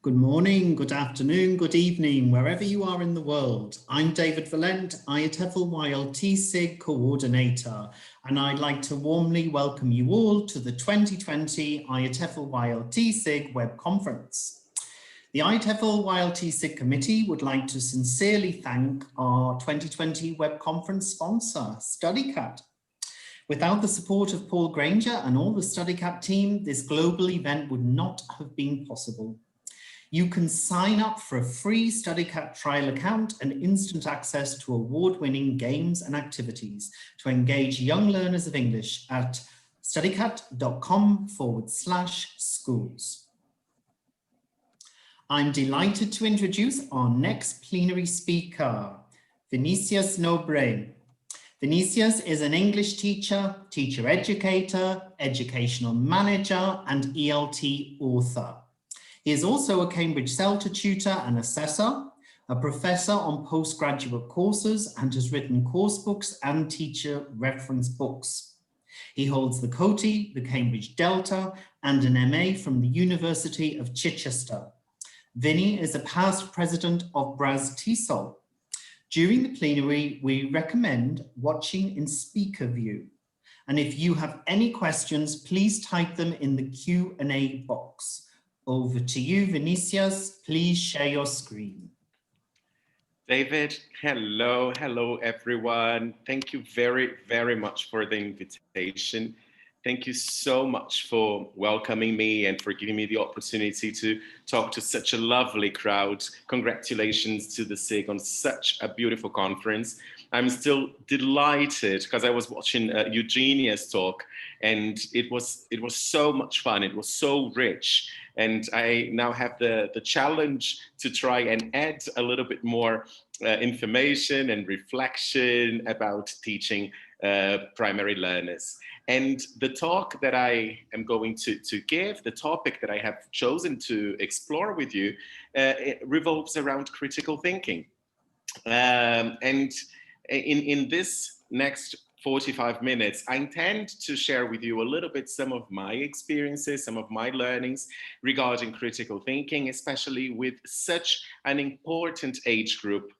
Good morning, good afternoon, good evening, wherever you are in the world. I'm David Valent, IATEFL YLTSIG coordinator, and I'd like to warmly welcome you all to the 2020 IATEFL YLTSIG web conference. The IATEFL YLTSIG committee would like to sincerely thank our 2020 web conference sponsor, StudyCat. Without the support of Paul Granger and all the StudyCat team, this global event would not have been possible. You can sign up for a free StudyCat trial account and instant access to award-winning games and activities to engage young learners of English at studycat.com/schools. I'm delighted to introduce our next plenary speaker, Vinicius Nobre. Vinicius is an English teacher, teacher educator, educational manager, and ELT author. He is also a Cambridge CELTA tutor and assessor, a professor on postgraduate courses, and has written coursebooks and teacher reference books. He holds the COTE, the Cambridge Delta, and an MA from the University of Chichester. Vinnie is a past president of BRAZ-TESOL. During the plenary, we recommend watching in speaker view. And if you have any questions, please type them in the Q&A box. Over to you, Vinicius. Please share your screen. David, hello everyone. Thank you very much for the invitation. Thank you so much for welcoming me and for giving me the opportunity to talk to such a lovely crowd. Congratulations to the SIG on such a beautiful conference. I'm still delighted because I was watching Eugenia's talk, and it was so much fun. It was so rich. And I now have the challenge to try and add a little bit more information and reflection about teaching primary learners. And the talk that I am going to give, the topic that I have chosen to explore with you, it revolves around critical thinking. And in this next 45 minutes, I intend to share with you a little bit some of my experiences, some of my learnings regarding critical thinking, especially with such an important age group.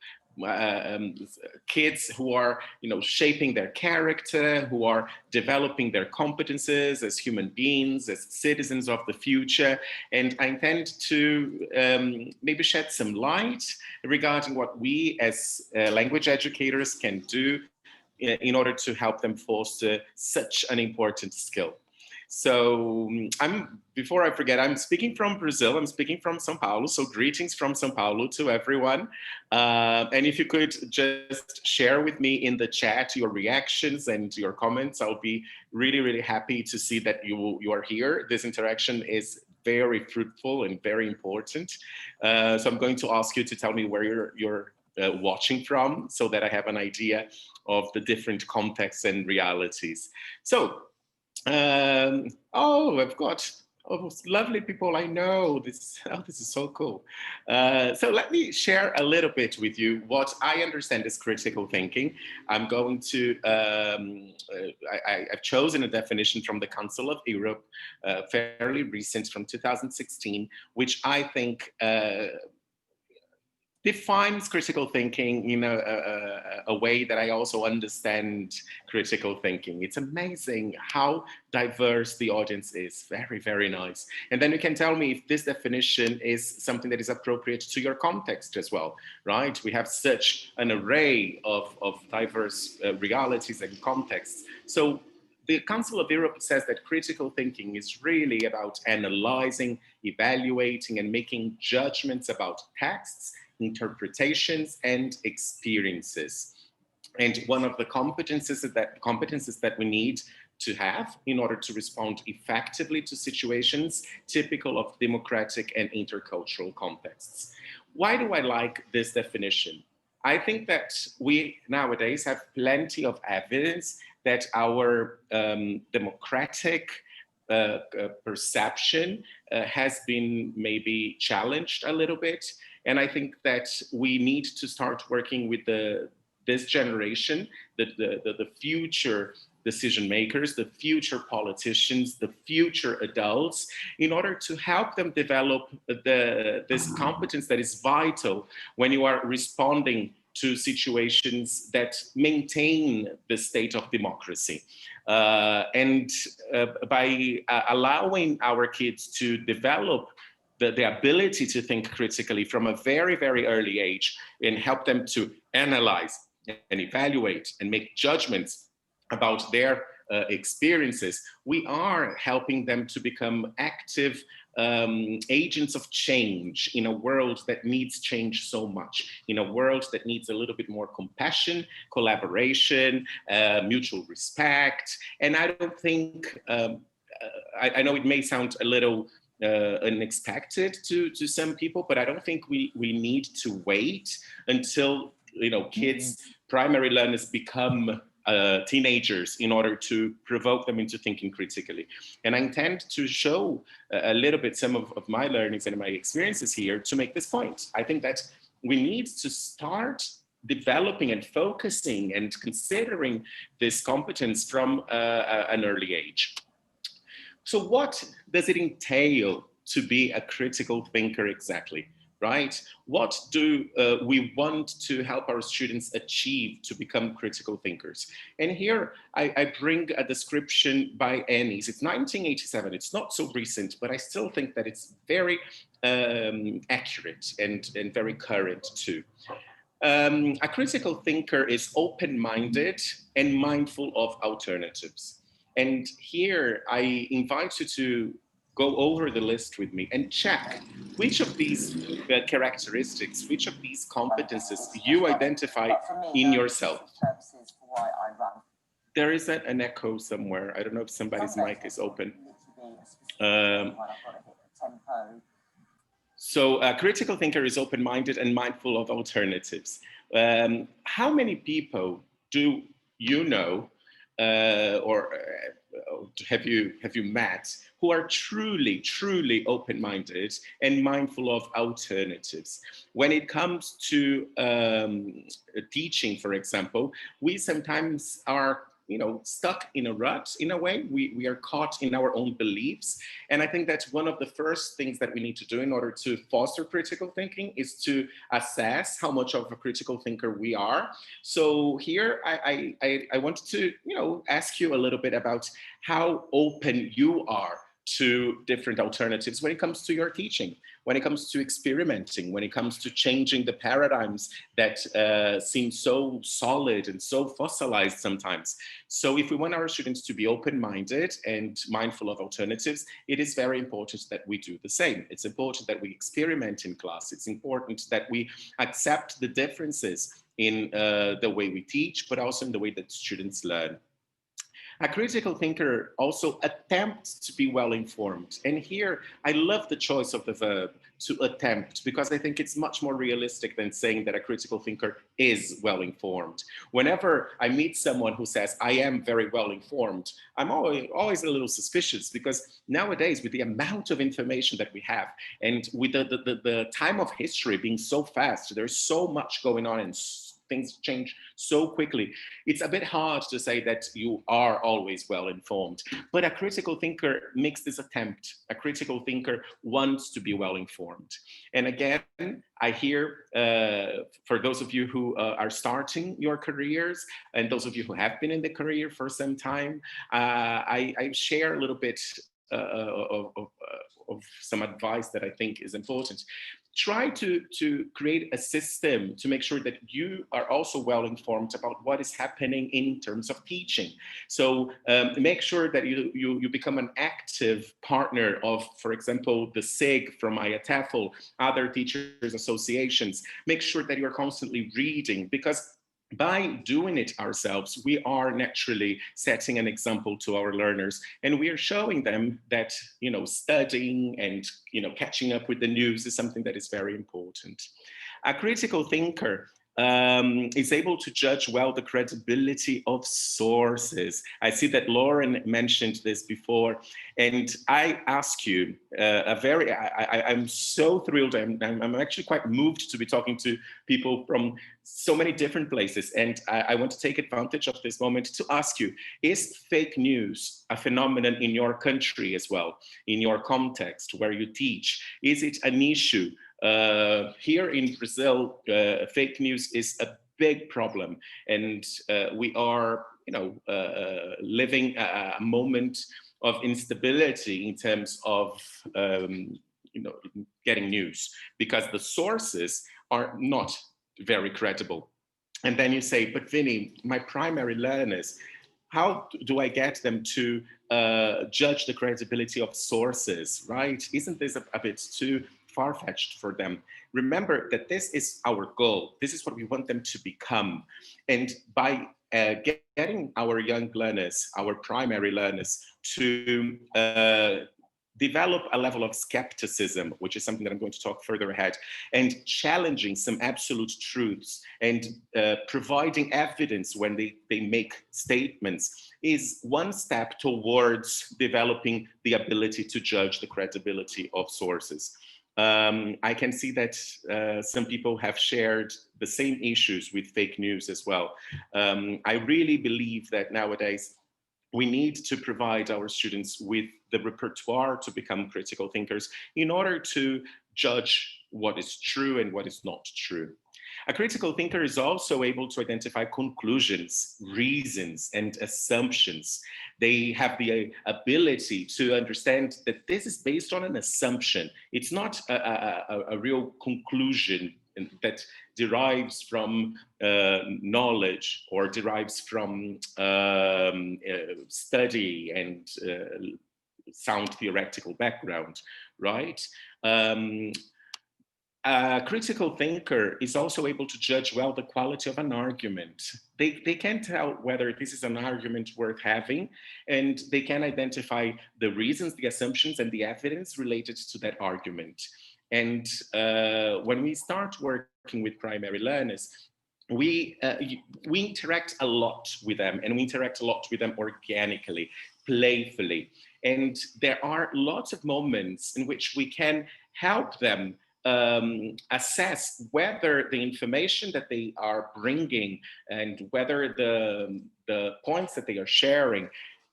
Kids who are, shaping their character, who are developing their competences as human beings, as citizens of the future. And I intend to maybe shed some light regarding what we as language educators can do in order to help them foster such an important skill. So before I forget, I'm speaking from Brazil. I'm speaking from São Paulo. So greetings from São Paulo to everyone. And if you could just share with me in the chat your reactions and your comments, I'll be really happy to see that you are here. This interaction is very fruitful and very important. So I'm going to ask you to tell me where you're watching from, so that I have an idea of the different contexts and realities. So, I've got lovely people I know. This is so cool. So let me share a little bit with you what I understand as critical thinking. I'm going to, I've chosen a definition from the Council of Europe, fairly recent, from 2016, which I think defines critical thinking in a way that I also understand critical thinking. It's amazing how diverse the audience is. Very nice. And then you can tell me if this definition is something that is appropriate to your context as well, right? We have such an array of diverse realities and contexts. So the Council of Europe says that critical thinking is really about analyzing, evaluating, and making judgments about texts, interpretations, and experiences. And one of the competences that we need to have in order to respond effectively to situations typical of democratic and intercultural contexts. Why do I like this definition? I think that we nowadays have plenty of evidence that our democratic perception has been maybe challenged a little bit. And I think that we need to start working with this generation, the future decision makers, the future politicians, the future adults, in order to help them develop this competence that is vital when you are responding to situations that maintain the state of democracy. By allowing our kids to develop the ability to think critically from a very, very early age and help them to analyze and evaluate and make judgments about their experiences, we are helping them to become active agents of change in a world that needs change so much, in a world that needs a little bit more compassion, collaboration, mutual respect. And I don't think, I know it may sound a little unexpected to some people, but I don't think we need to wait until, kids, primary learners become teenagers in order to provoke them into thinking critically. And I intend to show a little bit some of my learnings and my experiences here to make this point. I think that we need to start developing and focusing and considering this competence from an early age. So what does it entail to be a critical thinker exactly? Right? What do we want to help our students achieve to become critical thinkers? And here I bring a description by Ennis. It's 1987. It's not so recent, but I still think that it's very accurate and very current too. A critical thinker is open-minded and mindful of alternatives. And here I invite you to go over the list with me and check which of these characteristics, which of these competences you identify in yourself. There is an echo somewhere. I don't know if somebody's mic is open. So a critical thinker is open-minded and mindful of alternatives. How many people do you know or have you met who are truly open-minded and mindful of alternatives? When it comes to teaching, for example, we sometimes are stuck in a rut in a way. We are caught in our own beliefs. And I think that's one of the first things that we need to do in order to foster critical thinking is to assess how much of a critical thinker we are. So here I wanted to, ask you a little bit about how open you are to different alternatives when it comes to your teaching, when it comes to experimenting, when it comes to changing the paradigms that seem so solid and so fossilized sometimes. So if we want our students to be open-minded and mindful of alternatives, it is very important that we do the same. It's important that we experiment in class. It's important that we accept the differences in the way we teach, but also in the way that students learn. A critical thinker also attempts to be well-informed. And here, I love the choice of the verb to attempt, because I think it's much more realistic than saying that a critical thinker is well-informed. Whenever I meet someone who says, I am very well-informed, I'm always a little suspicious, because nowadays, with the amount of information that we have, and with the time of history being so fast, there's so much going on and things change so quickly. It's a bit hard to say that you are always well-informed, but a critical thinker makes this attempt. A critical thinker wants to be well-informed. And again, I hear, for those of you who are starting your careers, and those of you who have been in the career for some time, I share a little bit of some advice that I think is important. Try to create a system to make sure that you are also well informed about what is happening in terms of teaching. So make sure that you become an active partner of, for example, the SIG from IATEFL, other teachers associations. Make sure that you're constantly reading, because by doing it ourselves, we are naturally setting an example to our learners, and we are showing them that, studying and, catching up with the news is something that is very important. A critical thinker is able to judge well the credibility of sources. I see that Lauren mentioned this before, and I ask you I'm so thrilled. I'm actually quite moved to be talking to people from so many different places, and I want to take advantage of this moment to ask you, is fake news a phenomenon in your country as well, in your context where you teach? Is it an issue? Here in Brazil, fake news is a big problem, and we are, living a moment of instability in terms of, getting news, because the sources are not very credible. And then you say, but Vinny, my primary learners, how do I get them to judge the credibility of sources, right? Isn't this a bit too far-fetched for them? Remember that this is our goal. This is what we want them to become. And by getting our young learners, our primary learners, to develop a level of skepticism, which is something that I'm going to talk further ahead, and challenging some absolute truths and providing evidence when they make statements, is one step towards developing the ability to judge the credibility of sources. I can see that some people have shared the same issues with fake news as well. I really believe that nowadays we need to provide our students with the repertoire to become critical thinkers in order to judge what is true and what is not true. A critical thinker is also able to identify conclusions, reasons, and assumptions. They have the ability to understand that this is based on an assumption. It's not a real conclusion that derives from knowledge or derives from study and sound theoretical background, right? A critical thinker is also able to judge well the quality of an argument. They can tell whether this is an argument worth having, and they can identify the reasons, the assumptions, and the evidence related to that argument. And when we start working with primary learners, we interact a lot with them, and we interact a lot with them organically, playfully. And there are lots of moments in which we can help them assess whether the information that they are bringing and whether the points that they are sharing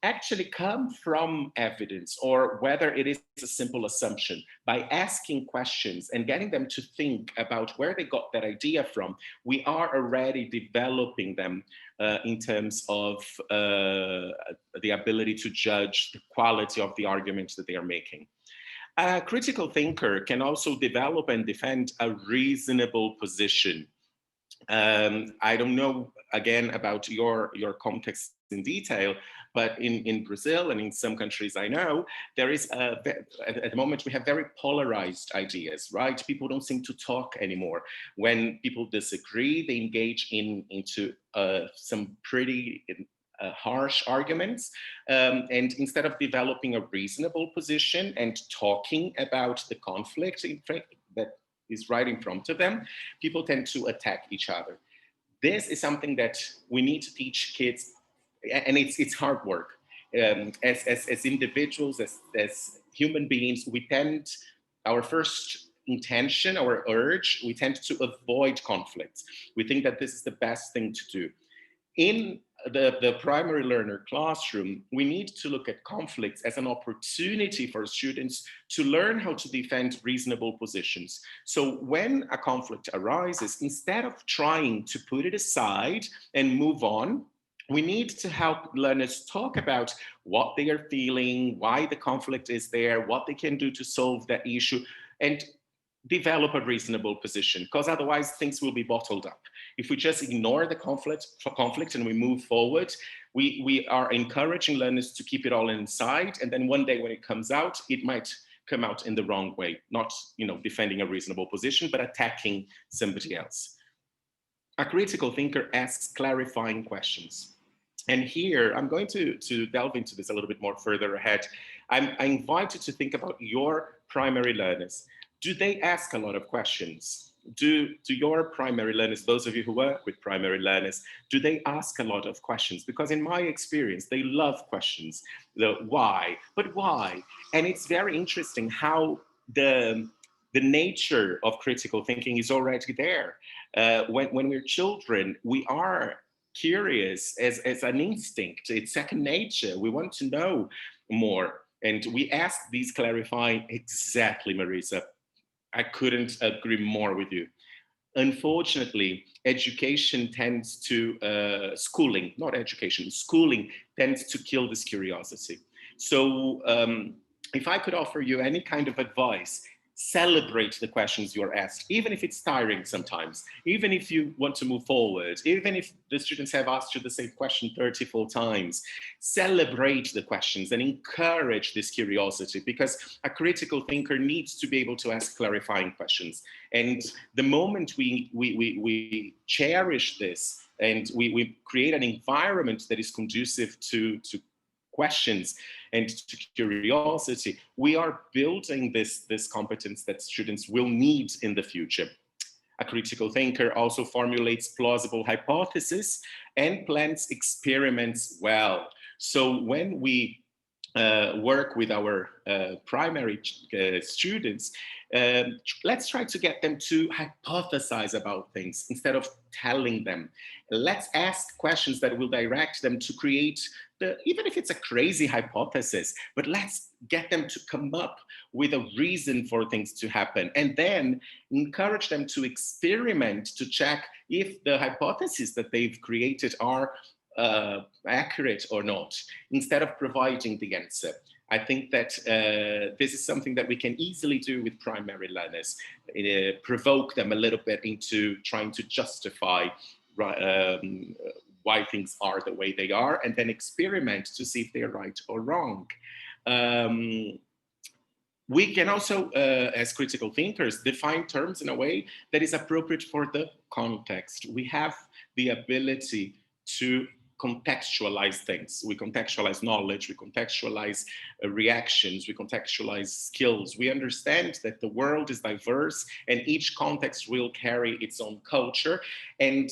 actually come from evidence, or whether it is a simple assumption. By asking questions and getting them to think about where they got that idea from, we are already developing them in terms of the ability to judge the quality of the arguments that they are making. A critical thinker can also develop and defend a reasonable position. I don't know, again, about your context in detail, but in Brazil and in some countries I know, there is, at the moment, we have very polarized ideas, right? People don't seem to talk anymore. When people disagree, they engage into some pretty harsh arguments, and instead of developing a reasonable position and talking about the conflict that is right in front of them, people tend to attack each other. This is something that we need to teach kids, and it's hard work. As individuals, as human beings, we tend, our first intention, our urge, we tend to avoid conflicts. We think that this is the best thing to do. In the primary learner classroom, we need to look at conflicts as an opportunity for students to learn how to defend reasonable positions. So when a conflict arises, instead of trying to put it aside and move on, we need to help learners talk about what they are feeling, why the conflict is there, what they can do to solve that issue, and develop a reasonable position, because otherwise things will be bottled up. If we just ignore the conflict and we move forward, we are encouraging learners to keep it all inside, and then one day when it comes out, it might come out in the wrong way, not defending a reasonable position, but attacking somebody else. A critical thinker asks clarifying questions. And here, I'm going to delve into this a little bit more further ahead. I invite you to think about your primary learners. Do they ask a lot of questions? do your primary learners, those of you who work with primary learners, do they ask a lot of questions? Because in my experience, they love questions. The why, but why? And it's very interesting how the nature of critical thinking is already there. When we're children, we are curious as an instinct. It's second nature. We want to know more. And we ask these clarifying, exactly, Marisa. I couldn't agree more with you. Unfortunately, education tends to, schooling tends to kill this curiosity. So if I could offer you any kind of advice, celebrate the questions you're asked, even if it's tiring sometimes, even if you want to move forward, even if the students have asked you the same question 34 times, celebrate the questions and encourage this curiosity, because a critical thinker needs to be able to ask clarifying questions. And the moment we cherish this and we create an environment that is conducive to questions and to curiosity, we are building this competence that students will need in the future. A critical thinker also formulates plausible hypotheses and plans experiments well. So when we work with our primary students, let's try to get them to hypothesize about things instead of telling them. Let's ask questions that will direct them to create even if it's a crazy hypothesis, but let's get them to come up with a reason for things to happen, and then encourage them to experiment to check if the hypotheses that they've created are accurate or not, instead of providing the answer. I think that this is something that we can easily do with primary learners, provoke them a little bit into trying to justify why things are the way they are, and then experiment to see if they're right or wrong. We can also, as critical thinkers, define terms in a way that is appropriate for the context. We have the ability to contextualize things. We contextualize knowledge, we contextualize reactions, we contextualize skills. We understand that the world is diverse and each context will carry its own culture. And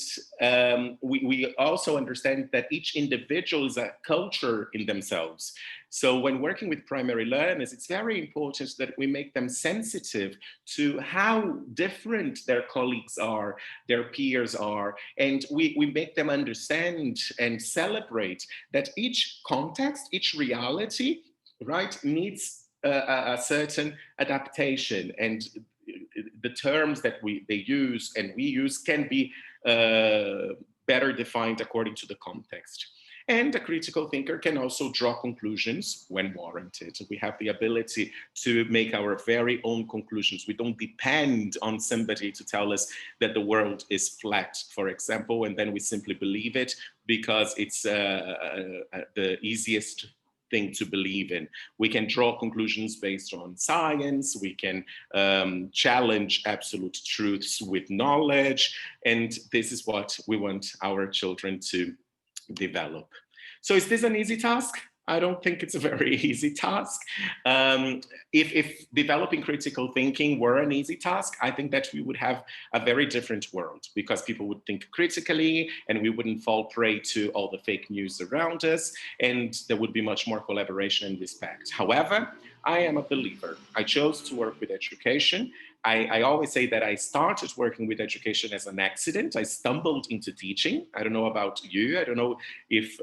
we also understand that each individual is a culture in themselves. So when working with primary learners, it's very important that we make them sensitive to how different their colleagues are, their peers are, and we make them understand and celebrate that each context, each reality, right, needs a certain adaptation, and the terms that they use and we use can be better defined according to the context. And a critical thinker can also draw conclusions when warranted. We have the ability to make our very own conclusions. We don't depend on somebody to tell us that the world is flat, for example, and then we simply believe it because it's the easiest thing to believe in. We can draw conclusions based on science. We can challenge absolute truths with knowledge. And this is what we want our children to develop. So is this an easy task? I don't think it's a very easy task. If developing critical thinking were an easy task, I think that we would have a very different world, because people would think critically and we wouldn't fall prey to all the fake news around us, and there would be much more collaboration and respect. However, I am a believer. I chose to work with education. I always say that I started working with education as an accident. I stumbled into teaching. I don't know about you. I don't know if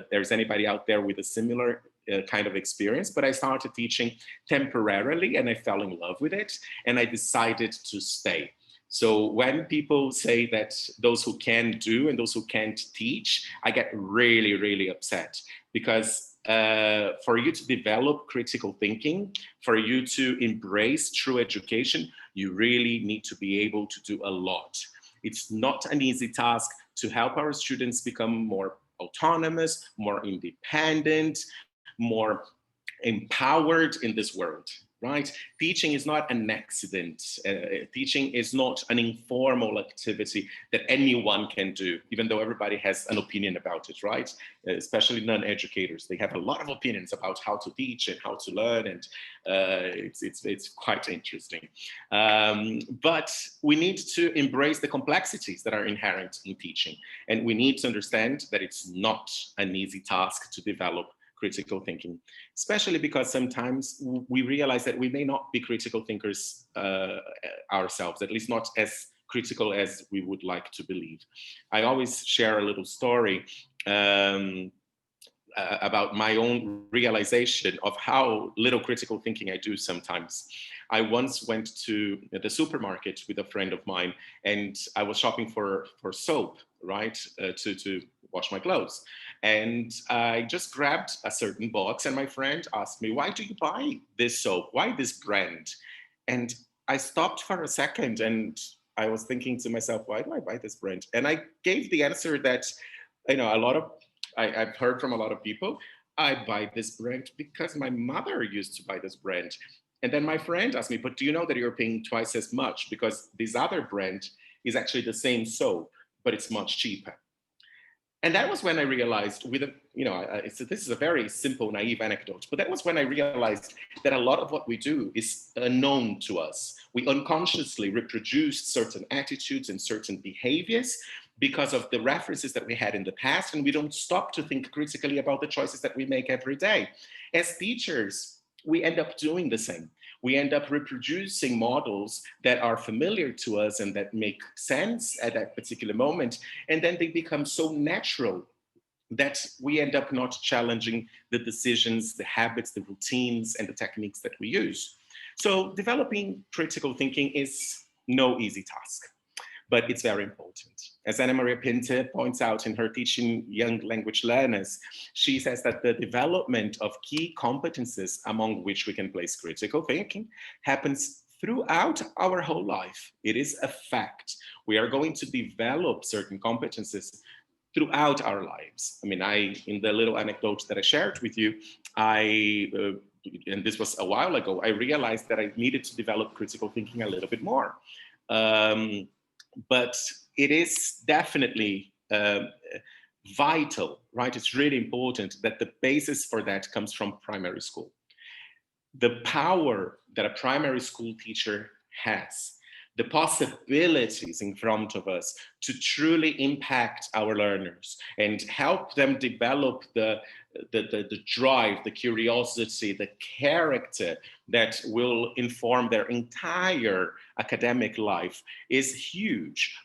there's anybody out there with a similar kind of experience, but I started teaching temporarily and I fell in love with it and I decided to stay. So when people say that those who can do and those who can't teach, I get really, really upset, because for you to develop critical thinking, for you to embrace true education, you really need to be able to do a lot. It's not an easy task to help our students become more autonomous, more independent, more empowered in this world, right? Teaching is not an accident. Teaching is not an informal activity that anyone can do, even though everybody has an opinion about it, right? Especially non-educators. They have a lot of opinions about how to teach and how to learn, and it's quite interesting. But we need to embrace the complexities that are inherent in teaching. And we need to understand that it's not an easy task to develop critical thinking, especially because sometimes we realize that we may not be critical thinkers ourselves, at least not as critical as we would like to believe. I always share a little story about my own realization of how little critical thinking I do sometimes. I once went to the supermarket with a friend of mine, and I was shopping for soap, right, to wash my clothes. And I just grabbed a certain box, and my friend asked me, "Why do you buy this soap? Why this brand?" And I stopped for a second, and I was thinking to myself, why do I buy this brand? And I gave the answer that, you know, I've heard from a lot of people. I buy this brand because my mother used to buy this brand. And then my friend asked me, "But do you know that you're paying twice as much because this other brand is actually the same soap, but it's much cheaper?" And that was when I realized, this is a very simple, naive anecdote, but that was when I realized that a lot of what we do is unknown to us. We unconsciously reproduce certain attitudes and certain behaviors because of the references that we had in the past, and we don't stop to think critically about the choices that we make every day. As teachers, we end up doing the same. We end up reproducing models that are familiar to us and that make sense at that particular moment. And then they become so natural that we end up not challenging the decisions, the habits, the routines, and the techniques that we use. So developing critical thinking is no easy task, but it's very important. As Ana Maria Pinter points out in her Teaching Young Language Learners, she says that the development of key competences, among which we can place critical thinking, happens throughout our whole life. It is a fact. We are going to develop certain competences throughout our lives. I mean, in the little anecdote that I shared with you, and this was a while ago, I realized that I needed to develop critical thinking a little bit more. But it is definitely vital, right? It's really important that the basis for that comes from primary school. The power that a primary school teacher has, the possibilities in front of us to truly impact our learners and help them develop the drive, the curiosity, the character that will inform their entire academic life is huge.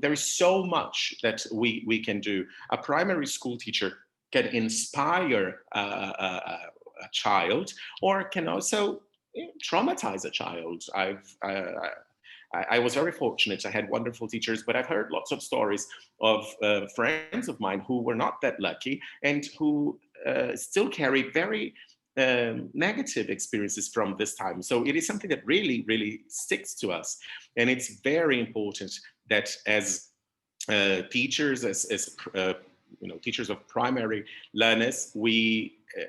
There is so much that we can do. A primary school teacher can inspire a child, or can also traumatize a child. I was very fortunate. I had wonderful teachers, but I've heard lots of stories of friends of mine who were not that lucky and who still carry very negative experiences from this time. So it is something that really, really sticks to us. And it's very important that as teachers, teachers of primary learners,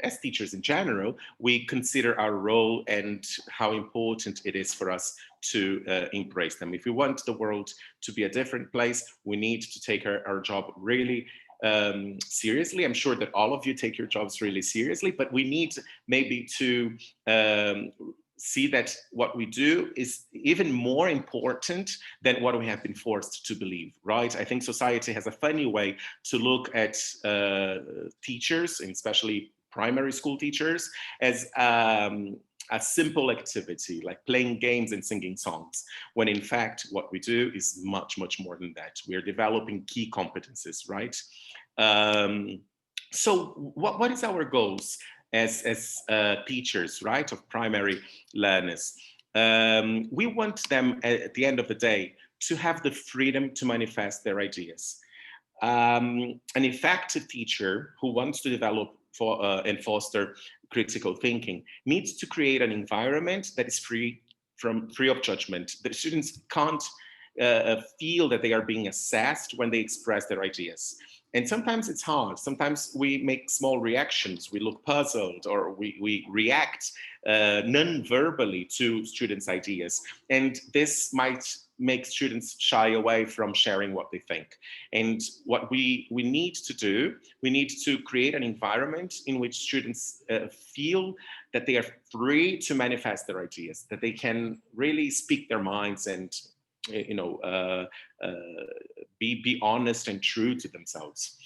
as teachers in general, we consider our role and how important it is for us to embrace them. If we want the world to be a different place, we need to take our job really seriously. I'm sure that all of you take your jobs really seriously, but we need maybe to see that what we do is even more important than what we have been forced to believe, right? I think society has a funny way to look at teachers, and especially primary school teachers, as a simple activity, like playing games and singing songs, when in fact, what we do is much, much more than that. We are developing key competences, right? So what is our goals as teachers, right, of primary learners? We want them at the end of the day to have the freedom to manifest their ideas. An effective teacher who wants to develop and foster critical thinking needs to create an environment that is free of judgment. The students can't feel that they are being assessed when they express their ideas. And sometimes it's hard. Sometimes we make small reactions. We look puzzled, or we react non-verbally to students' ideas. And this might make students shy away from sharing what they think. And what we need to do, we need to create an environment in which students feel that they are free to manifest their ideas, that they can really speak their minds and be honest and true to themselves.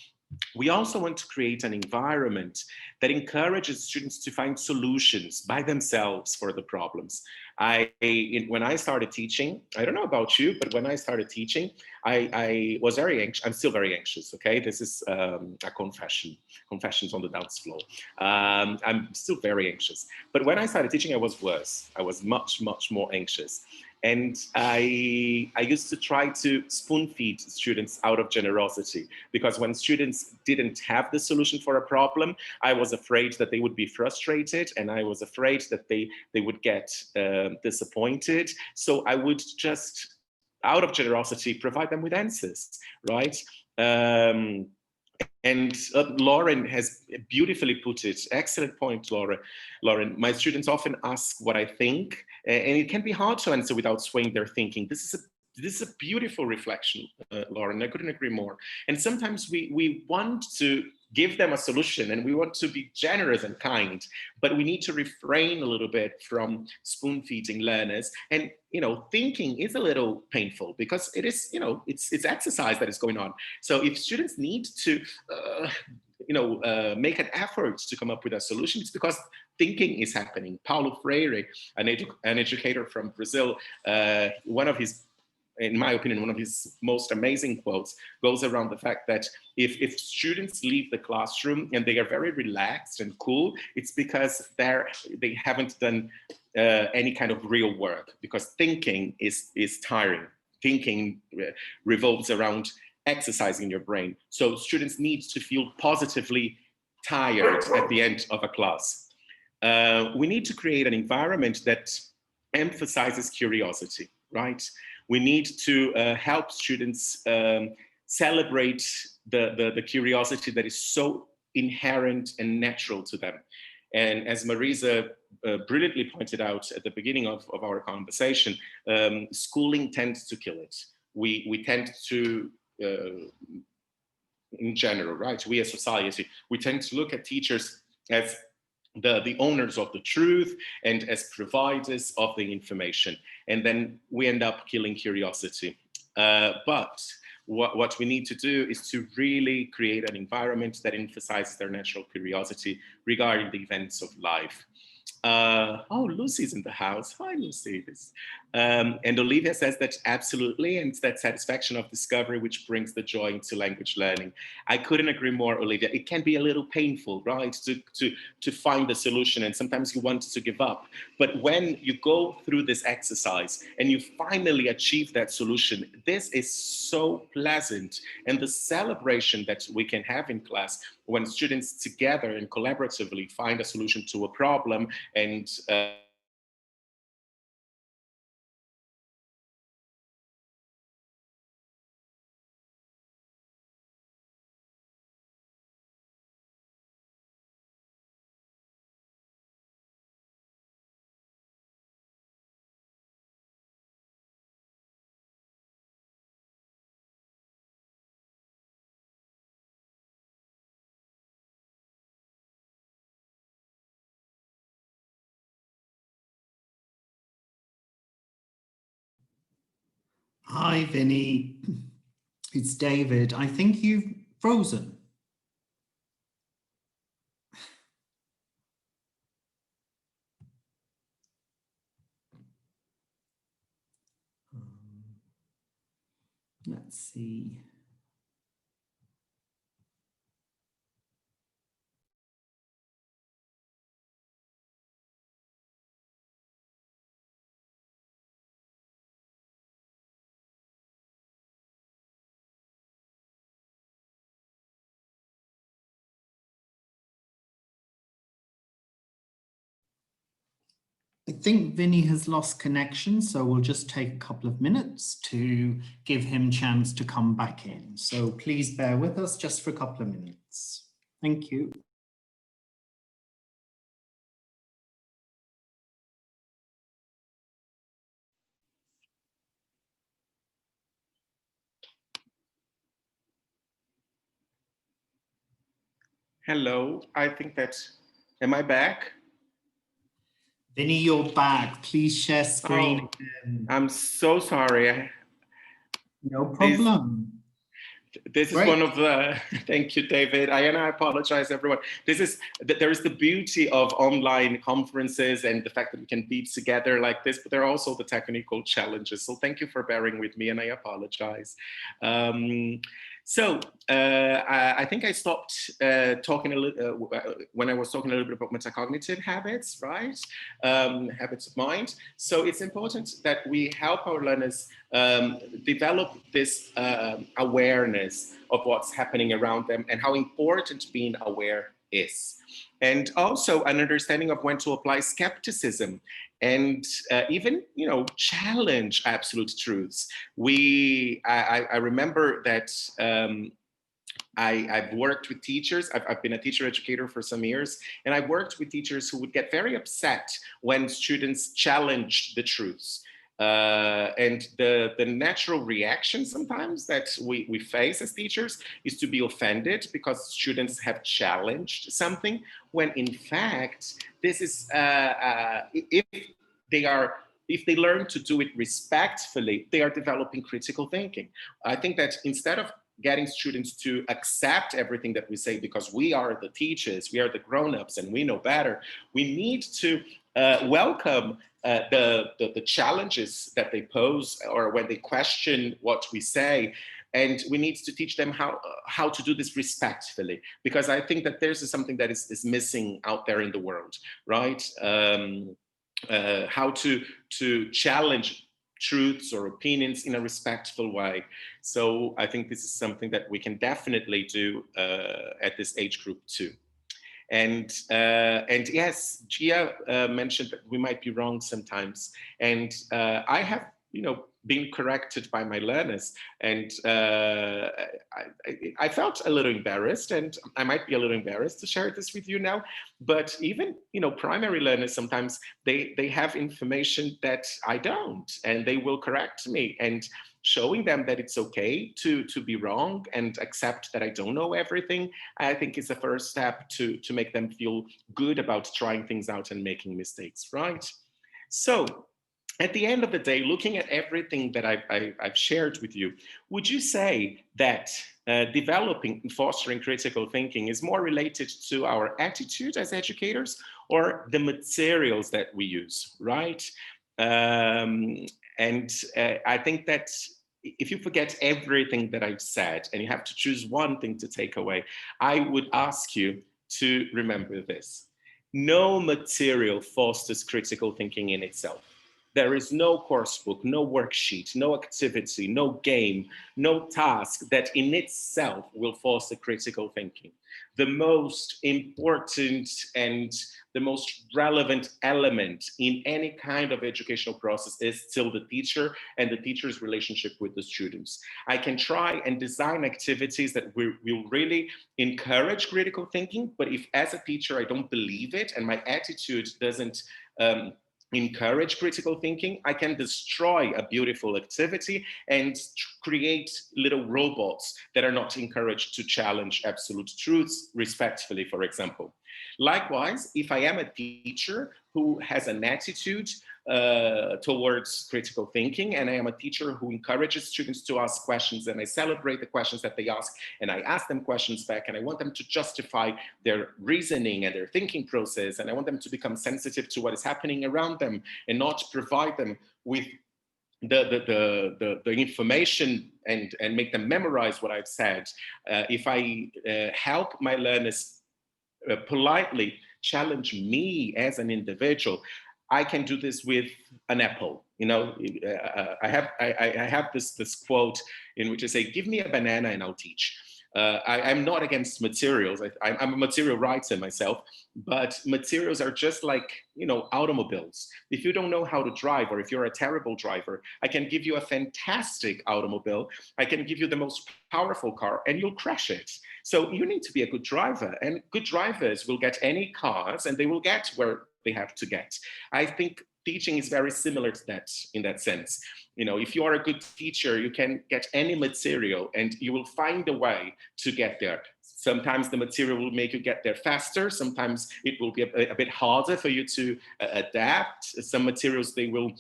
We also want to create an environment that encourages students to find solutions by themselves for the problems. When I started teaching, I don't know about you, but when I started teaching, I was very anxious. I'm still very anxious, okay? This is a confessions on the dance floor. I'm still very anxious. But when I started teaching, I was worse. I was much, much more anxious. And I used to try to spoon feed students out of generosity, because when students didn't have the solution for a problem, I was afraid that they would be frustrated, and I was afraid that they would get disappointed. So I would just, out of generosity, provide them with answers, right? And Lauren has beautifully put it. Excellent point, Lauren. My students often ask what I think, and it can be hard to answer without swaying their thinking. This is a beautiful reflection, Lauren. I couldn't agree more. And sometimes we want to give them a solution, and we want to be generous and kind, but we need to refrain a little bit from spoon feeding learners. And thinking is a little painful, because it is, it's exercise that is going on. So if students need to make an effort to come up with a solution, it's because thinking is happening. Paulo Freire, an educator from Brazil, in my opinion, one of his most amazing quotes goes around the fact that if students leave the classroom and they are very relaxed and cool, it's because they haven't done any kind of real work, because thinking is tiring. Thinking revolves around exercising your brain. So students need to feel positively tired at the end of a class. We need to create an environment that emphasizes curiosity, right? We need to help students celebrate the curiosity that is so inherent and natural to them. And as Marisa brilliantly pointed out at the beginning of our conversation, schooling tends to kill it. We tend to, in general, right? We as society, we tend to look at teachers as the owners of the truth and as providers of the information. And then we end up killing curiosity. But what we need to do is to really create an environment that emphasizes their natural curiosity regarding the events of life. Oh, Lucy's in the house. Hi, Lucy. And Olivia says that absolutely, and it's that satisfaction of discovery which brings the joy into language learning. I couldn't agree more, Olivia. It can be a little painful, right, to find the solution, and sometimes you want to give up. But when you go through this exercise and you finally achieve that solution, this is so pleasant. And the celebration that we can have in class when students together and collaboratively find a solution to a problem and Hi, Vinny. It's David. I think you've frozen. Let's see. I think Vinny has lost connection, so we'll just take a couple of minutes to give him a chance to come back in. So please bear with us just for a couple of minutes. Thank you. Hello, I think that, am I back? Vinny, you're back. Please share screen Oh, again. I'm so sorry. No problem. This is Great. one of the, thank you, David. I apologize, everyone. There is the beauty of online conferences and the fact that we can be together like this, but there are also the technical challenges. So thank you for bearing with me, and I apologize. I think I stopped talking a little when I was talking a little bit about metacognitive habits, right? Habits of mind. So it's important that we help our learners develop this awareness of what's happening around them and how important being aware is. And also an understanding of when to apply skepticism and even, challenge absolute truths. I remember that I've worked with teachers. I've been a teacher educator for some years, and I've worked with teachers who would get very upset when students challenged the truths. And the natural reaction sometimes that we face as teachers is to be offended because students have challenged something, when in fact, this is, if they learn to do it respectfully, they are developing critical thinking. I think that instead of getting students to accept everything that we say because we are the teachers, we are the grown-ups and we know better, we need to welcome the challenges that they pose or when they question what we say. And we need to teach them how to do this respectfully, because I think that there's something that is missing out there in the world, right? How to challenge truths or opinions in a respectful way. So I think this is something that we can definitely do at this age group too. And yes, Gia mentioned that we might be wrong sometimes. And I have, been corrected by my learners. And I felt a little embarrassed, and I might be a little embarrassed to share this with you now. But even, primary learners, sometimes they have information that I don't, and they will correct me. And showing them that it's okay to be wrong and accept that I don't know everything, I think is the first step to make them feel good about trying things out and making mistakes, right? So at the end of the day, looking at everything that I've shared with you, would you say that developing and fostering critical thinking is more related to our attitude as educators or the materials that we use, right? I think that if you forget everything that I've said and you have to choose one thing to take away, I would ask you to remember this. No material fosters critical thinking in itself. There is no course book, no worksheet, no activity, no game, no task that in itself will foster critical thinking. The most important and the most relevant element in any kind of educational process is still the teacher and the teacher's relationship with the students. I can try and design activities that will really encourage critical thinking, but if as a teacher I don't believe it and my attitude doesn't encourage critical thinking, I can destroy a beautiful activity and create little robots that are not encouraged to challenge absolute truths respectfully, for example. Likewise, if I am a teacher who has an attitude towards critical thinking, and I am a teacher who encourages students to ask questions, and I celebrate the questions that they ask, and I ask them questions back, and I want them to justify their reasoning and their thinking process, and I want them to become sensitive to what is happening around them and not provide them with the information and make them memorize what I've said. If I help my learners politely challenge me as an individual, I can do this with an apple. I have this quote in which I say, "Give me a banana and I'll teach." I'm not against materials. I'm a material writer myself, but materials are just like, you know, automobiles. If you don't know how to drive, or if you're a terrible driver, I can give you a fantastic automobile. I can give you the most powerful car and you'll crash it. So you need to be a good driver, and good drivers will get any cars and they will get where they have to get. I think teaching is very similar to that in that sense. You know, if you are a good teacher, you can get any material and you will find a way to get there. Sometimes the material will make you get there faster. Sometimes it will be a bit harder for you to adapt. Some materials, they will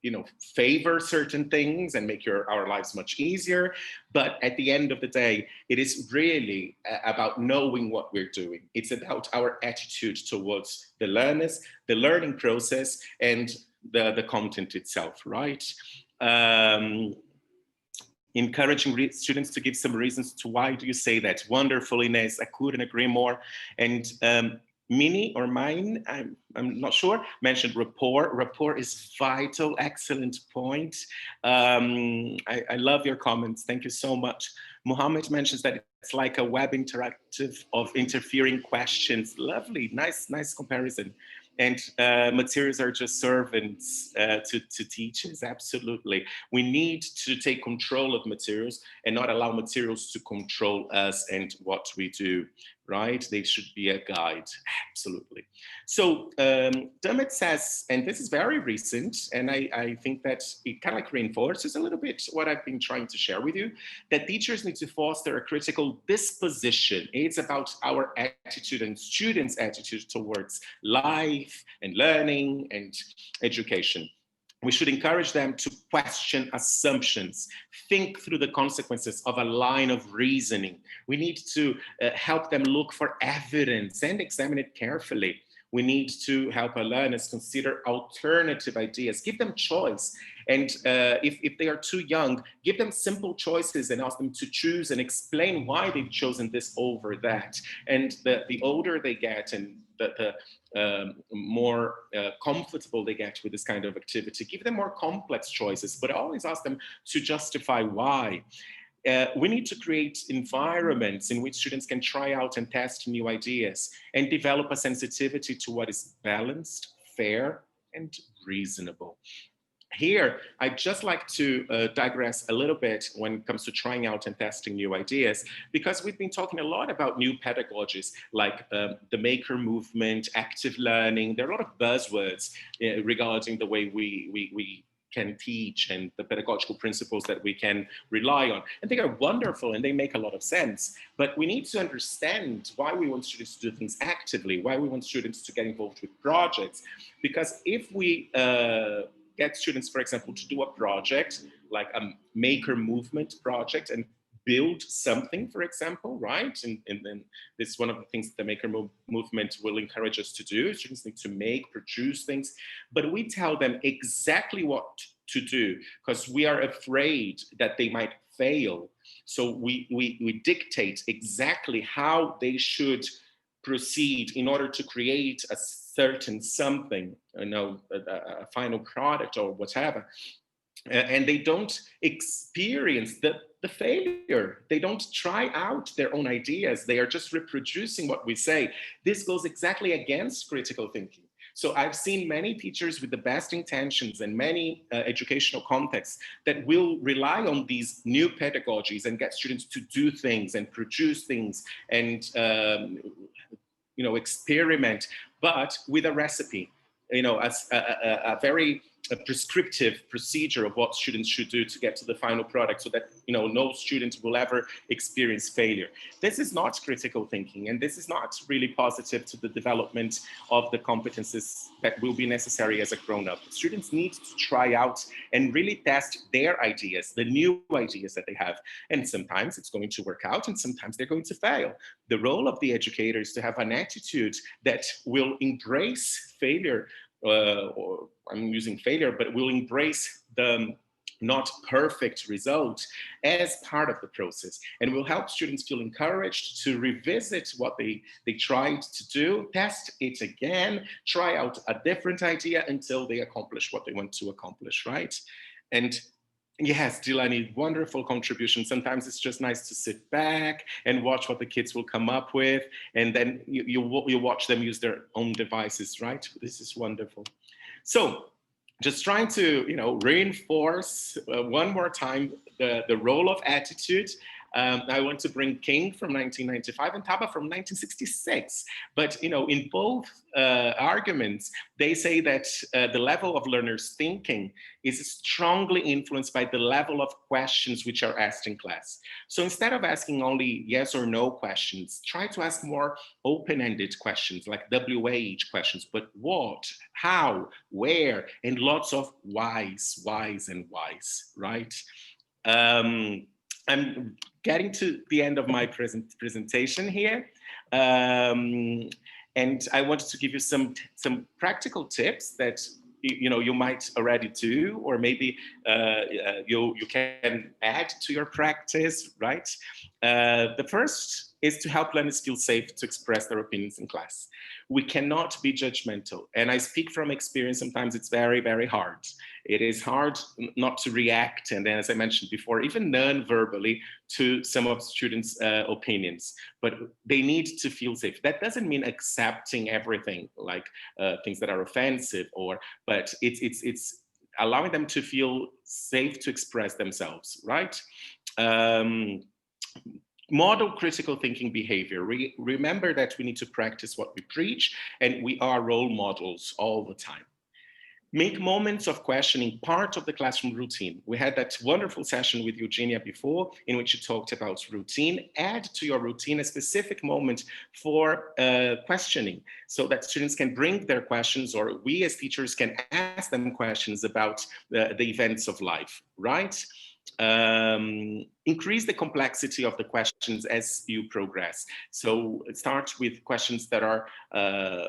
you know, favor certain things and make our lives much easier. But at the end of the day, it is really about knowing what we're doing. It's about our attitude towards the learners, the learning process, and the content itself, right? Encouraging students to give some reasons to why do you say that. Wonderful, Ines, I couldn't agree more. And Minnie or mine, I'm not sure, mentioned rapport. Rapport is vital, excellent point. I love your comments, thank you so much. Muhammad mentions that it's like a web interactive of interfering questions. Lovely, nice comparison. And materials are just servants to teachers, absolutely. We need to take control of materials and not allow materials to control us and what we do, right? They should be a guide, absolutely. So Dermot says, and this is very recent, and I think that it kind of like reinforces a little bit what I've been trying to share with you, that teachers need to foster a critical disposition. It's about our attitude and students' attitude towards life and learning and education. We should encourage them to question assumptions, think through the consequences of a line of reasoning. We need to help them look for evidence and examine it carefully. We need to help our learners consider alternative ideas, give them choice. And if they are too young, give them simple choices and ask them to choose and explain why they've chosen this over that. And the older they get and the more comfortable they get with this kind of activity, give them more complex choices, but always ask them to justify why. We need to create environments in which students can try out and test new ideas and develop a sensitivity to what is balanced, fair, and reasonable. Here, I'd just like to digress a little bit when it comes to trying out and testing new ideas, because we've been talking a lot about new pedagogies like the maker movement, active learning. There are a lot of buzzwords regarding the way we can teach and the pedagogical principles that we can rely on. And they are wonderful and they make a lot of sense, but we need to understand why we want students to do things actively, why we want students to get involved with projects. Because if we get students, for example, to do a project, like a maker movement project, and build something, for example, right? And then this is one of the things that the maker movement will encourage us to do. Students need to make, produce things, but we tell them exactly what to do because we are afraid that they might fail. So we dictate exactly how they should proceed in order to create a certain something, you know, a final product or whatever. And they don't experience the failure. They don't try out their own ideas. They are just reproducing what we say. This goes exactly against critical thinking. So I've seen many teachers with the best intentions and many educational contexts that will rely on these new pedagogies and get students to do things and produce things and you know, experiment, but with a recipe, you know, as a very prescriptive procedure of what students should do to get to the final product so that, you know, no student will ever experience failure. This is not critical thinking, and this is not really positive to the development of the competences that will be necessary as a grown-up. Students need to try out and really test their ideas, the new ideas that they have. And sometimes it's going to work out and sometimes they're going to fail. The role of the educator is to have an attitude that will embrace failure, or I'm using failure, but will embrace the not perfect result as part of the process, and will help students feel encouraged to revisit what they tried to do, test it again, try out a different idea until they accomplish what they want to accomplish, right? And Yes, Delaney, wonderful contribution. Sometimes it's just nice to sit back and watch what the kids will come up with, and then you watch them use their own devices, right? This is wonderful. So just trying to, reinforce one more time the role of attitude. I want to bring King from 1995 and Taba from 1966. But, in both arguments, they say that the level of learners' thinking is strongly influenced by the level of questions which are asked in class. So instead of asking only yes or no questions, try to ask more open-ended questions like WH questions, but what, how, where, and lots of whys, and whys, right? I'm getting to the end of my presentation here. And I wanted to give you some practical tips that you might already do, or maybe you can add to your practice, right? The first is to help learners feel safe to express their opinions in class. We cannot be judgmental. And I speak from experience, sometimes it's very, very hard. It is hard not to react, and then, as I mentioned before, even non-verbally to some of students' opinions, but they need to feel safe. That doesn't mean accepting everything, like things that are offensive, but it's allowing them to feel safe to express themselves, right? Model critical thinking behavior. Remember that we need to practice what we preach, and we are role models all the time. Make moments of questioning part of the classroom routine. We had that wonderful session with Eugenia before, in which you talked about routine. Add to your routine a specific moment for questioning, so that students can bring their questions, or we as teachers can ask them questions about the events of life, right? Increase the complexity of the questions as you progress. So start with questions that are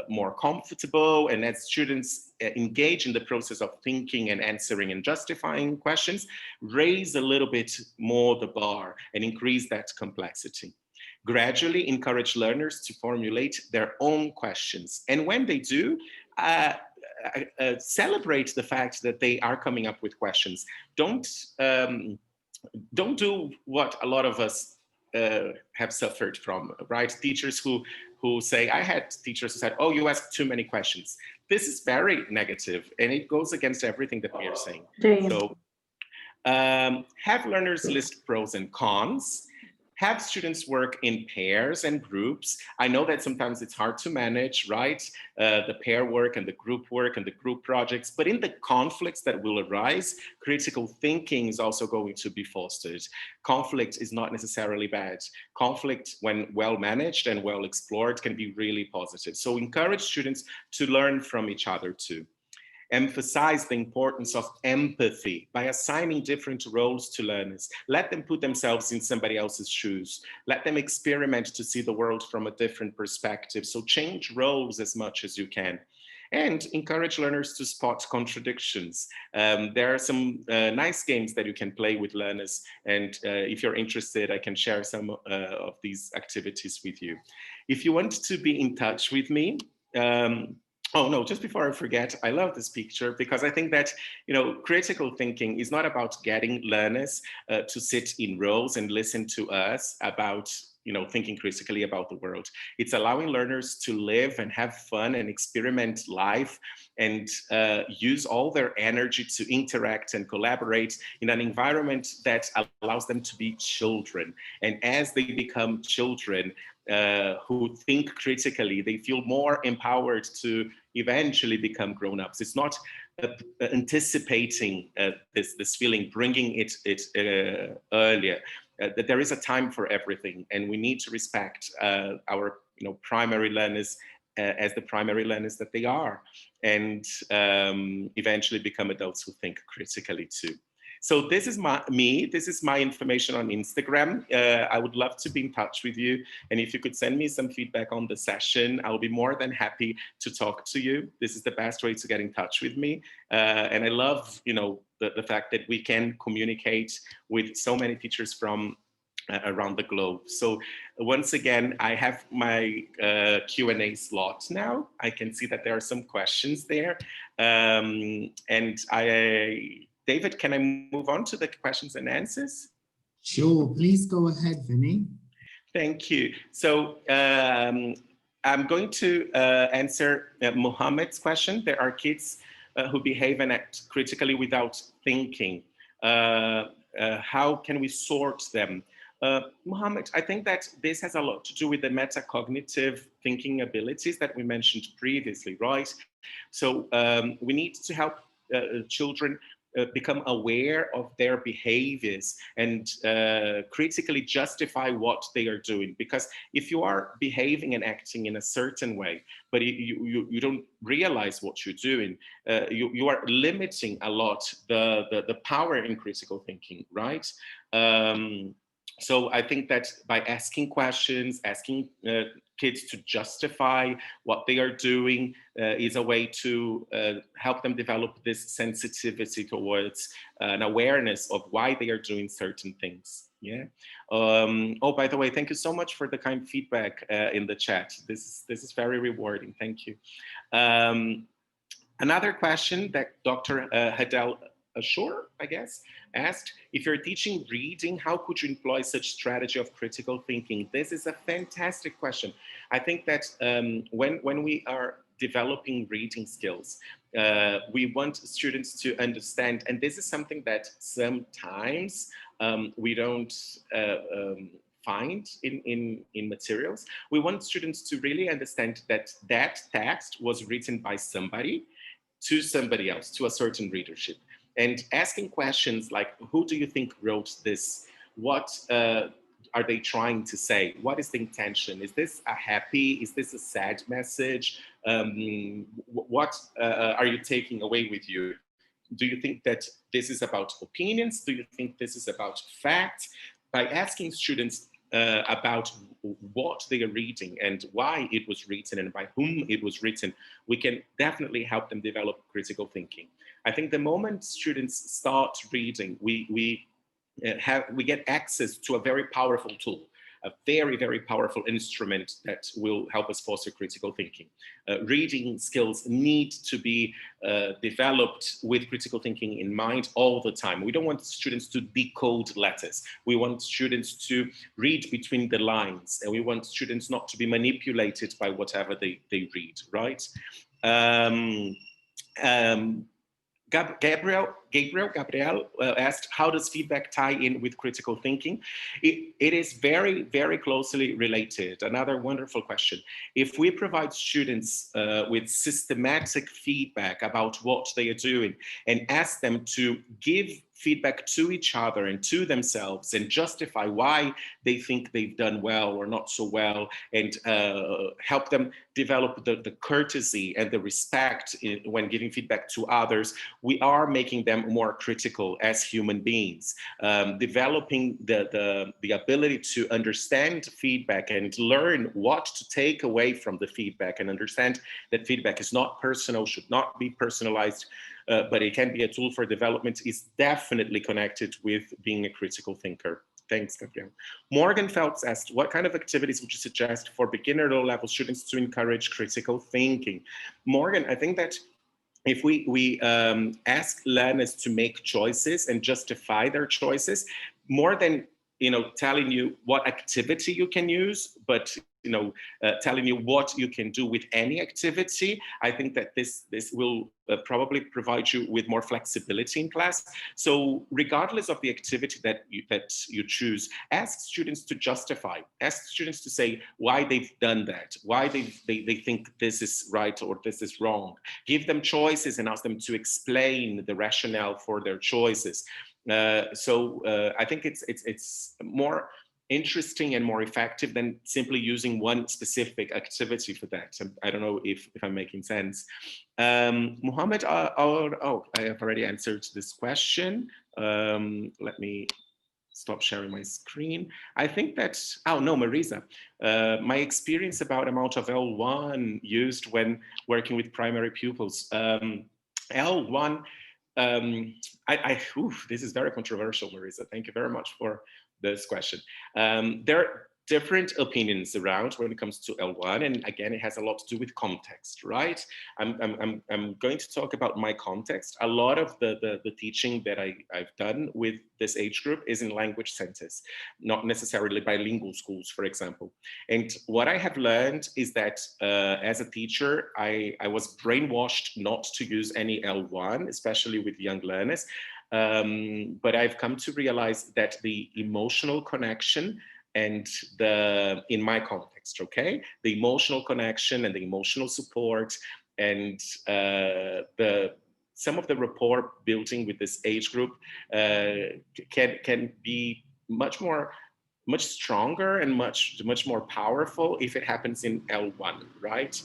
more comfortable, and as students engage in the process of thinking and answering and justifying questions, raise a little bit more the bar and increase that complexity. Gradually encourage learners to formulate their own questions. And when they do, celebrate the fact that they are coming up with questions. Don't do what a lot of us have suffered from, right? Teachers who say, I had teachers who said, oh, you asked too many questions. This is very negative, and it goes against everything that we are saying. So have learners list pros and cons. Have students work in pairs and groups. I know that sometimes it's hard to manage, right? The pair work and the group projects, but in the conflicts that will arise, critical thinking is also going to be fostered. Conflict is not necessarily bad. Conflict, when well managed and well explored, can be really positive. So encourage students to learn from each other too. Emphasize the importance of empathy by assigning different roles to learners. Let them put themselves in somebody else's shoes. Let them experiment to see the world from a different perspective. So change roles as much as you can. And encourage learners to spot contradictions. There are some nice games that you can play with learners. And if you're interested, I can share some of these activities with you. If you want to be in touch with me, oh no, just before I forget, I love this picture because I think that, critical thinking is not about getting learners to sit in rows and listen to us about, thinking critically about the world. It's allowing learners to live and have fun and experiment life and use all their energy to interact and collaborate in an environment that allows them to be children. And as they become children, who think critically, they feel more empowered to eventually become grown-ups. It's not anticipating this feeling, bringing it earlier. That there is a time for everything, and we need to respect our primary learners as the primary learners that they are, and eventually become adults who think critically too. So this is this is my information on Instagram. I would love to be in touch with you. And if you could send me some feedback on the session, I'll be more than happy to talk to you. This is the best way to get in touch with me. And I love, the fact that we can communicate with so many teachers from around the globe. So once again, I have my Q&A slot now. I can see that there are some questions there. And I David, can I move on to the questions and answers? Sure, please go ahead, Vinny. Thank you. So I'm going to answer Mohammed's question. There are kids who behave and act critically without thinking. How can we sort them? Mohammed, I think that this has a lot to do with the metacognitive thinking abilities that we mentioned previously, right? So we need to help children become aware of their behaviors and critically justify what they are doing. Because if you are behaving and acting in a certain way, but you don't realize what you're doing, you are limiting a lot the power in critical thinking, right? So I think that by asking questions, asking kids to justify what they are doing is a way to help them develop this sensitivity towards an awareness of why they are doing certain things. Yeah. Oh, by the way, thank you so much for the kind feedback in the chat. This is very rewarding. Thank you. Another question that Dr. Hadel Ashur, I guess, asked, if you're teaching reading, how could you employ such strategy of critical thinking? This is a fantastic question. I think that when we are developing reading skills, we want students to understand, and this is something that sometimes we don't find in materials. We want students to really understand that that text was written by somebody to somebody else, to a certain readership. And asking questions like, who do you think wrote this? What are they trying to say? What is the intention? Is this a happy? Is this a sad message? What are you taking away with you? Do you think that this is about opinions? Do you think this is about facts? By asking students about what they are reading and why it was written and by whom it was written, we can definitely help them develop critical thinking. I think the moment students start reading, we get access to a very powerful tool, a very, very powerful instrument that will help us foster critical thinking. Reading skills need to be developed with critical thinking in mind all the time. We don't want students to decode letters. We want students to read between the lines, and we want students not to be manipulated by whatever they read, right? Gabriel asked, how does feedback tie in with critical thinking? It is very, very closely related. Another wonderful question. If we provide students with systematic feedback about what they are doing and ask them to give feedback to each other and to themselves and justify why they think they've done well or not so well, and help them develop the courtesy and the respect when giving feedback to others, we are making them more critical as human beings. Developing the ability to understand feedback and learn what to take away from the feedback and understand that feedback is not personal, should not be personalized, but it can be a tool for development, is definitely connected with being a critical thinker. Thanks, Gabriel. Morgan Phelps asked, what kind of activities would you suggest for beginner low-level students to encourage critical thinking? Morgan, I think that if we ask learners to make choices and justify their choices, more than telling you what activity you can use, but telling you what you can do with any activity, I think that this will probably provide you with more flexibility in class. So regardless of the activity that you choose, ask students to justify, ask students to say why they've done that, why they think this is right or this is wrong. Give them choices and ask them to explain the rationale for their choices. So I think it's more interesting and more effective than simply using one specific activity for that. I don't know if I'm making sense. Mohammed, I have already answered this question. Let me stop sharing my screen. I think that, oh no, Marisa, my experience about amount of L1 used when working with primary pupils. L1, this is very controversial, Marisa. Thank you very much for this question. There are different opinions around when it comes to L1, and again, it has a lot to do with context, right? I'm going to talk about my context. A lot of the teaching that I've done with this age group is in language centers, not necessarily bilingual schools, for example. And what I have learned is that as a teacher, I was brainwashed not to use any L1, especially with young learners. But I've come to realize that the emotional connection and in my context, okay, the emotional connection and the emotional support and some of the rapport building with this age group can be much stronger and much more powerful if it happens in L1, right?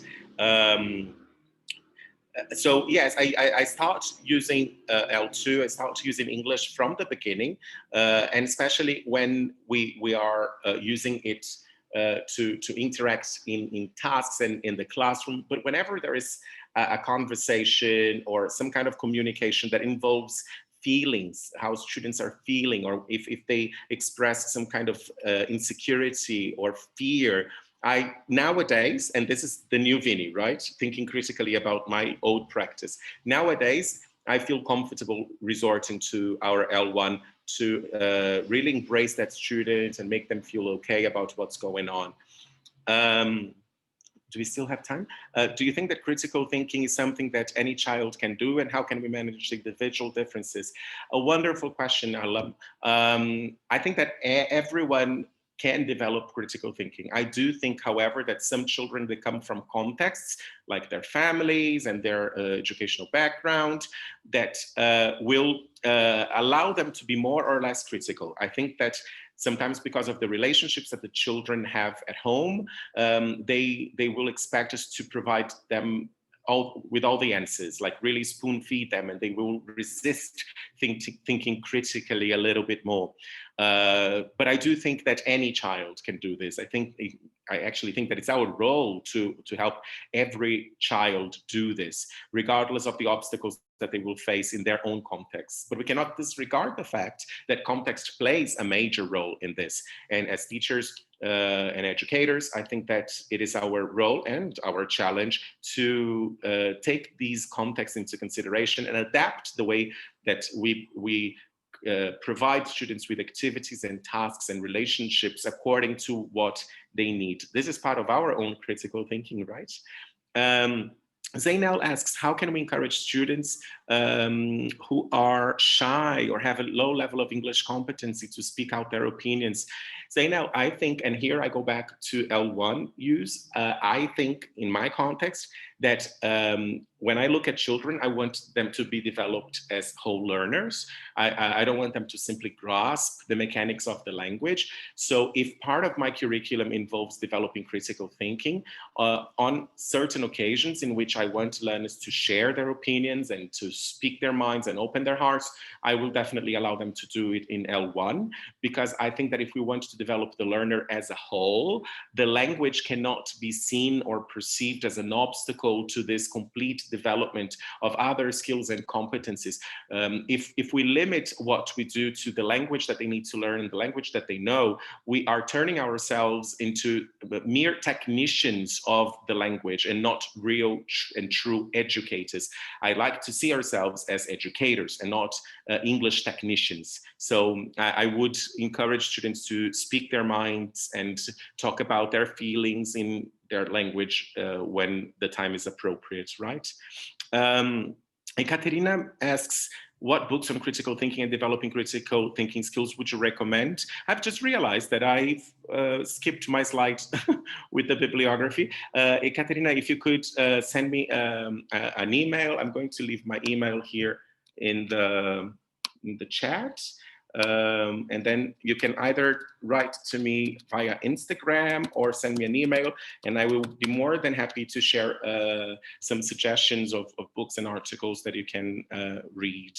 So yes, I start using L2. I start using English from the beginning, and especially when we are using it to interact in tasks and in the classroom. But whenever there is a conversation or some kind of communication that involves feelings, how students are feeling, or if they express some kind of insecurity or fear, I nowadays, and this is the new Vinny, right? Thinking critically about my old practice. Nowadays, I feel comfortable resorting to our L1 to really embrace that student and make them feel okay about what's going on. Do we still have time? Do you think that critical thinking is something that any child can do, and how can we manage the individual differences? A wonderful question, Alam. I think that everyone can develop critical thinking. I do think, however, that some children, they come from contexts like their families and their educational background that will allow them to be more or less critical. I think that sometimes because of the relationships that the children have at home, they will expect us to provide them with all the answers, like really spoon feed them, and they will resist thinking critically a little bit more. But I do think that any child can do this. I actually think that it's our role to help every child do this, regardless of the obstacles that they will face in their own context. But we cannot disregard the fact that context plays a major role in this. And as teachers and educators, I think that it is our role and our challenge to take these contexts into consideration and adapt the way that we provide students with activities and tasks and relationships according to what they need. This is part of our own critical thinking, right? Zainal asks, how can we encourage students who are shy or have a low level of English competency to speak out their opinions? Zainal, I think, and here I go back to L1 use, I think in my context that when I look at children, I want them to be developed as whole learners. I don't want them to simply grasp the mechanics of the language. So if part of my curriculum involves developing critical thinking, on certain occasions in which I want learners to share their opinions and to speak their minds and open their hearts, I will definitely allow them to do it in L1, because I think that if we want to develop the learner as a whole, the language cannot be seen or perceived as an obstacle to this complete development of other skills and competencies. If we limit what we do to the language that they need to learn and the language that they know, we are turning ourselves into mere technicians of the language and not real and true educators. I like to see ourselves as educators and not English technicians. So I would encourage students to speak their minds and talk about their feelings in their language when the time is appropriate, right? Ekaterina asks, what books on critical thinking and developing critical thinking skills would you recommend? I've just realized that I've skipped my slide with the bibliography. Ekaterina, if you could send me an email. I'm going to leave my email here in the chat. And then you can either write to me via Instagram or send me an email, and I will be more than happy to share some suggestions of books and articles that you can read.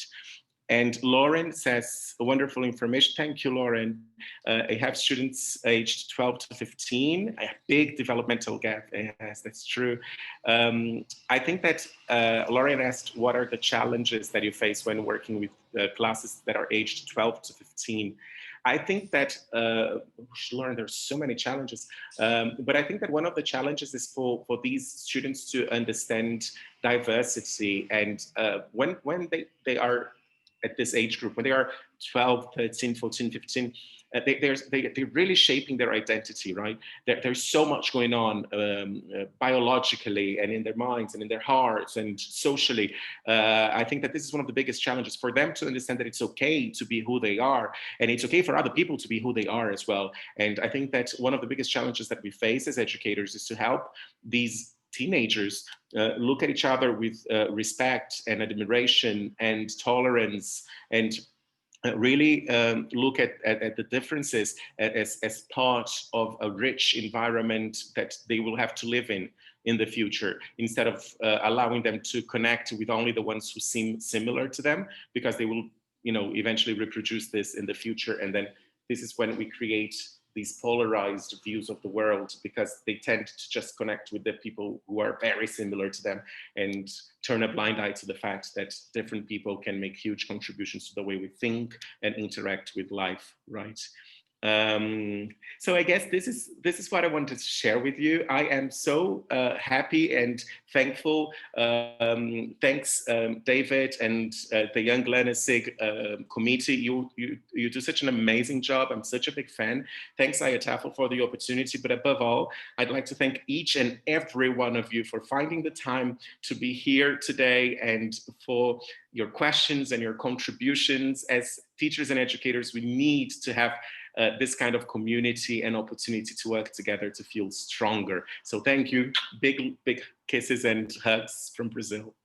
And Lauren says, wonderful information. Thank you, Lauren. I have students aged 12 to 15, a big developmental gap. Yes, that's true. I think that Lauren asked, what are the challenges that you face when working with classes that are aged 12 to 15? I think that, Lauren, there's so many challenges, but I think that one of the challenges is for these students to understand diversity. And when they are at this age group, when they are 12, 13, 14, 15, they're really shaping their identity, right? There's so much going on biologically and in their minds and in their hearts and socially. I think that this is one of the biggest challenges for them to understand that it's okay to be who they are, and it's okay for other people to be who they are as well. And I think that one of the biggest challenges that we face as educators is to help these teenagers look at each other with respect and admiration and tolerance, and really look at the differences as part of a rich environment that they will have to live in the future, instead of allowing them to connect with only the ones who seem similar to them, because they will, you know, eventually reproduce this in the future. And then this is when we create these polarized views of the world, because they tend to just connect with the people who are very similar to them and turn a blind eye to the fact that different people can make huge contributions to the way we think and interact with life, right? So I guess this is what I wanted to share with you. I am so happy and thankful. Thanks, David, and the Young Learners SIG committee. You do such an amazing job. I'm such a big fan. Thanks, IATEFL, for the opportunity. But above all, I'd like to thank each and every one of you for finding the time to be here today, and for your questions and your contributions. As teachers and educators, we need to have this kind of community and opportunity to work together to feel stronger. So thank you. Big kisses and hugs from Brazil.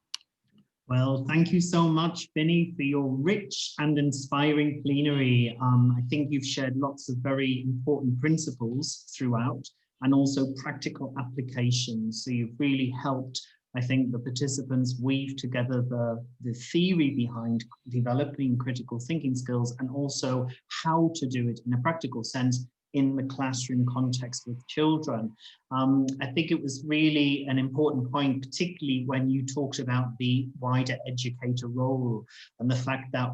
Well, thank you so much, Vinny, for your rich and inspiring plenary. I think you've shared lots of very important principles throughout, and also practical applications. So you've really helped, I think, the participants weave together the theory behind developing critical thinking skills, and also how to do it in a practical sense in the classroom context with children. I think it was really an important point, particularly when you talked about the wider educator role, and the fact that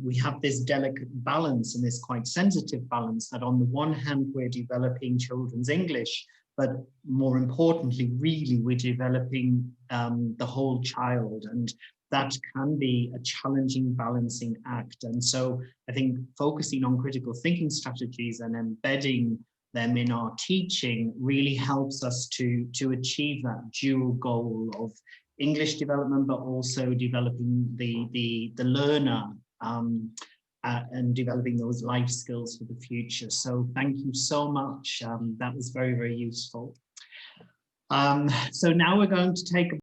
we have this delicate balance and this quite sensitive balance, that on the one hand, we're developing children's English, but more importantly, really, we're developing the whole child, and that can be a challenging balancing act. And so I think focusing on critical thinking strategies and embedding them in our teaching really helps us to achieve that dual goal of English development, but also developing the learner and developing those life skills for the future. So thank you so much. That was very, very useful. So now we're going to take a